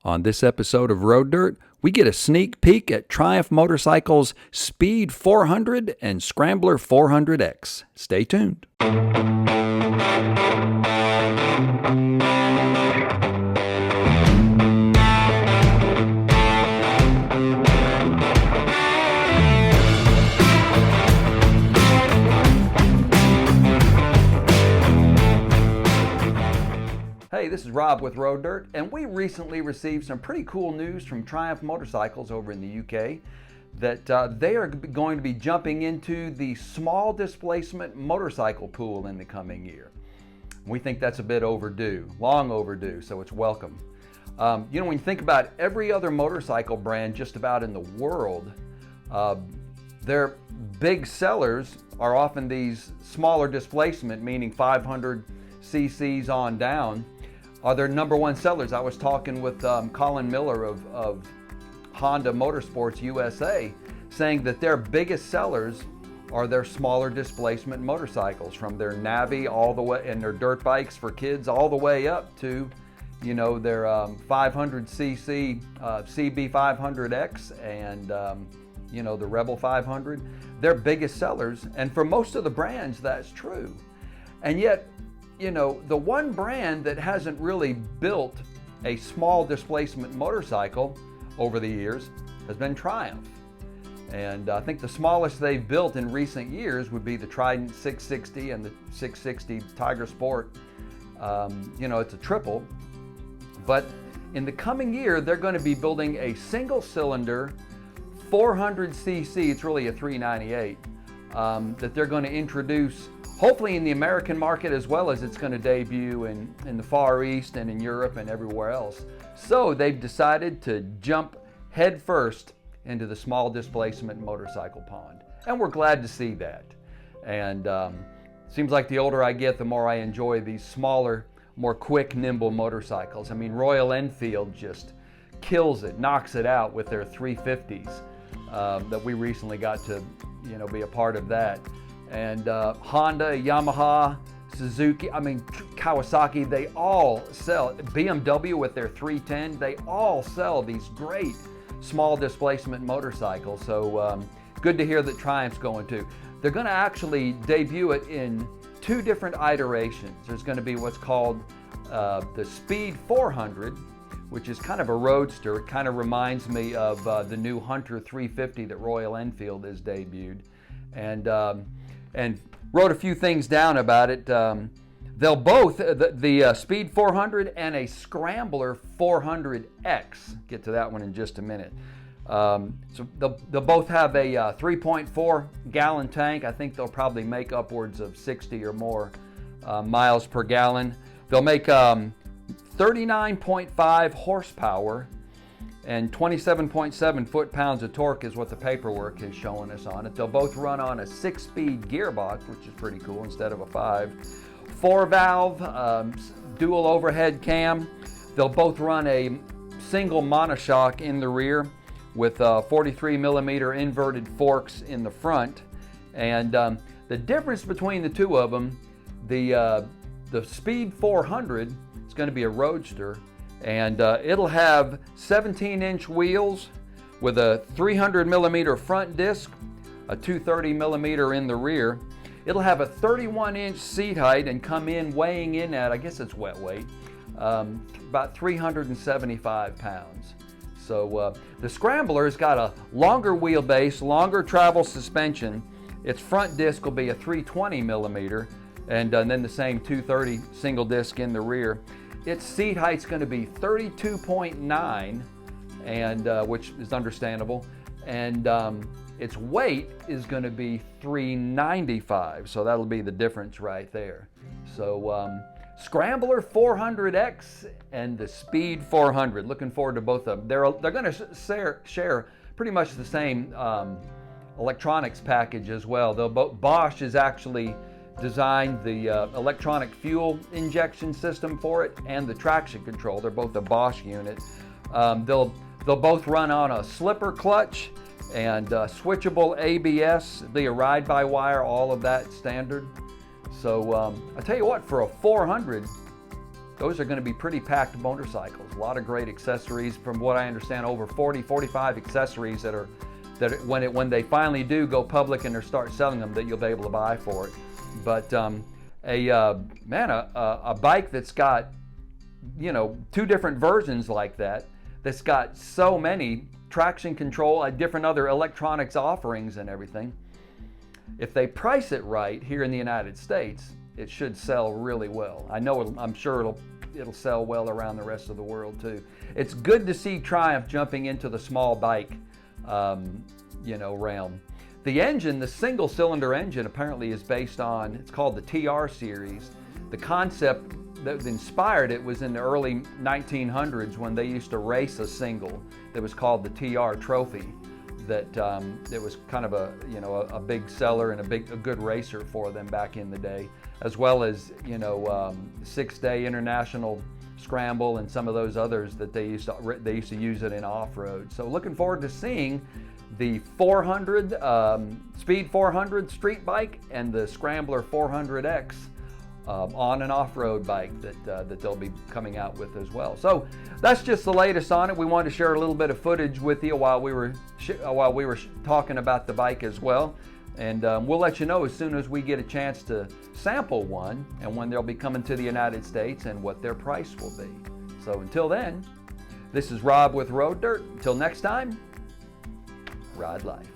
On this episode of Road Dirt, we get a sneak peek at Triumph Motorcycles' Speed 400 and Scrambler 400x. Stay tuned. Hey, this is Rob with Road Dirt, and we recently received some pretty cool news from Triumph Motorcycles over in the UK that they are going to be jumping into the small displacement motorcycle pool in the coming year. We think that's a bit overdue, long overdue, so it's welcome. When you think about every other motorcycle brand just about in the world, their big sellers are often these smaller displacement, meaning 500 cc's on down, are their number one sellers. I was talking with Colin Miller of Honda Motorsports USA, saying that their biggest sellers are their smaller displacement motorcycles, from their Navi all the way, and their dirt bikes for kids all the way up to, their 500cc CB 500X and the Rebel 500. Their biggest sellers, and for most of the brands that's true. And yet, the one brand that hasn't really built a small displacement motorcycle over the years has been Triumph. And I think the smallest they've built in recent years would be the Trident 660 and the 660 Tiger Sport. It's a triple. But in the coming year, they're going to be building a single cylinder 400cc, it's really a 398, that they're going to introduce hopefully in the American market, as well as it's going to debut in the Far East and in Europe and everywhere else. So they've decided to jump headfirst into the small displacement motorcycle pond. And we're glad to see that. And seems like the older I get, the more I enjoy these smaller, more quick, nimble motorcycles. I mean, Royal Enfield just kills it, knocks it out with their 350s that we recently got to be a part of that. And Honda, Yamaha, Suzuki, Kawasaki, they all sell. BMW with their 310, they all sell these great small displacement motorcycles. So good to hear that Triumph's going to. They're going to actually debut it in two different iterations. There's going to be what's called the Speed 400, which is kind of a roadster. It kind of reminds me of the new Hunter 350 that Royal Enfield has debuted. And wrote a few things down about it. They'll both, the Speed 400 and a Scrambler 400x, get to that one in just a minute. So they'll both have a 3.4 gallon tank. I think they'll probably make upwards of 60 or more miles per gallon. They'll make 39.5 horsepower and 27.7 foot-pounds of torque is what the paperwork is showing us on it. They'll both run on a 6-speed gearbox, which is pretty cool, instead of a 5. 4-valve, dual overhead cam. They'll both run a single monoshock in the rear with 43 millimeter inverted forks in the front. And the difference between the two of them, the Speed 400 is going to be a roadster, and it'll have 17-inch wheels with a 300 millimeter front disc, a 230 millimeter in the rear. It'll have a 31-inch seat height and come in weighing in at, I guess it's wet weight, about 375 pounds. So the Scrambler's got a longer wheelbase, longer travel suspension. Its front disc will be a 320 millimeter, and then the same 230 single disc in the rear. Its seat height's going to be 32.9, and which is understandable, and its weight is going to be 395. So that'll be the difference right there. So Scrambler 400x and the Speed 400. Looking forward to both of them. They're going to share pretty much the same electronics package as well. Bosch is actually designed the electronic fuel injection system for it and the traction control. They're both a Bosch unit. They'll both run on a slipper clutch and switchable ABS, be a ride-by-wire, all of that standard. So I tell you what, for a 400, those are going to be pretty packed motorcycles. A lot of great accessories. From what I understand, over 40, 45 accessories that when they finally do go public and they start selling them, that you'll be able to buy for it. But a bike that's got, you know, 2 different versions like that, that's got so many traction control, different other electronics offerings and everything. If they price it right here in the United States, it should sell really well. I'm sure it'll sell well around the rest of the world too. It's good to see Triumph jumping into the small bike, realm. The engine, the single cylinder engine, apparently is based on, it's called the TR series. The concept that inspired it was in the early 1900s when they used to race a single that was called the TR Trophy. It was kind of a big seller and a good racer for them back in the day, as well as 6-day international scramble and some of those others that they used to use it in off-road. So looking forward to seeing the 400 Speed 400 street bike and the Scrambler 400x on and off-road bike that they'll be coming out with as well. So that's just the latest on it. We wanted to share a little bit of footage with you while we were talking about the bike as well, and we'll let you know as soon as we get a chance to sample one and when they'll be coming to the United States and what their price will be. So until then, this is Rob with Road Dirt. Until next time, ride life.